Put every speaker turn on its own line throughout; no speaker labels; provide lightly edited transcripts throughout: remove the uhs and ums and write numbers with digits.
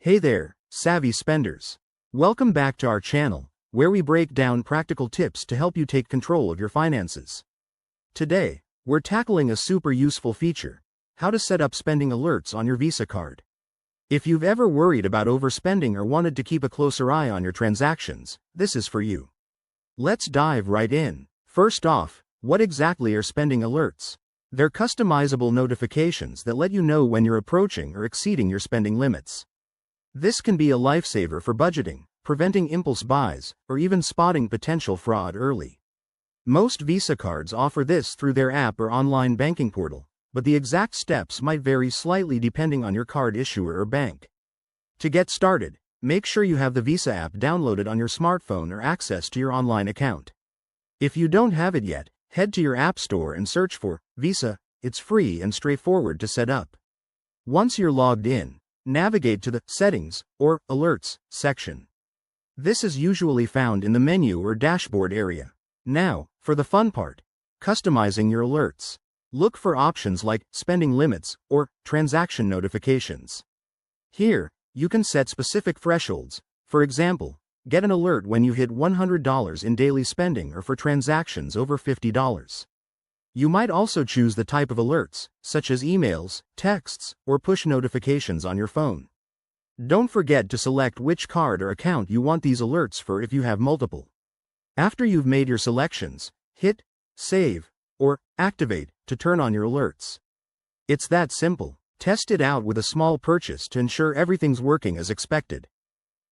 Hey there, savvy spenders. Welcome back to our channel, where we break down practical tips to help you take control of your finances. Today, we're tackling a super useful feature: how to set up spending alerts on your Visa card. If you've ever worried about overspending or wanted to keep a closer eye on your transactions, this is for you. Let's dive right in. First off, what exactly are spending alerts? They're customizable notifications that let you know when you're approaching or exceeding your spending limits. This can be a lifesaver for budgeting, preventing impulse buys, or even spotting potential fraud early. Most Visa cards offer this through their app or online banking portal, but the exact steps might vary slightly depending on your card issuer or bank. To get started, make sure you have the Visa app downloaded on your smartphone or access to your online account. If you don't have it yet, head to your app store and search for Visa. It's free and straightforward to set up. Once you're logged in, navigate to the Settings or Alerts section. This is usually found in the menu or dashboard area. Now, for the fun part: customizing your alerts. Look for options like spending limits or transaction notifications. Here, you can set specific thresholds. For example, get an alert when you hit $100 in daily spending or for transactions over $50. You might also choose the type of alerts, such as emails, texts, or push notifications on your phone. Don't forget to select which card or account you want these alerts for if you have multiple. After you've made your selections, hit Save or Activate to turn on your alerts. It's that simple. Test it out with a small purchase to ensure everything's working as expected.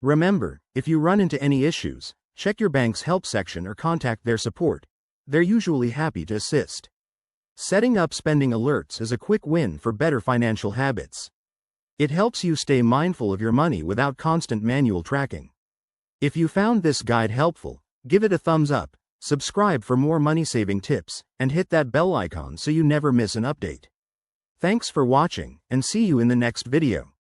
Remember, if you run into any issues, check your bank's help section or contact their support. They're usually happy to assist. Setting up spending alerts is a quick win for better financial habits. It helps you stay mindful of your money without constant manual tracking. If you found this guide helpful, give it a thumbs up, subscribe for more money-saving tips, and hit that bell icon so you never miss an update. Thanks for watching, and see you in the next video.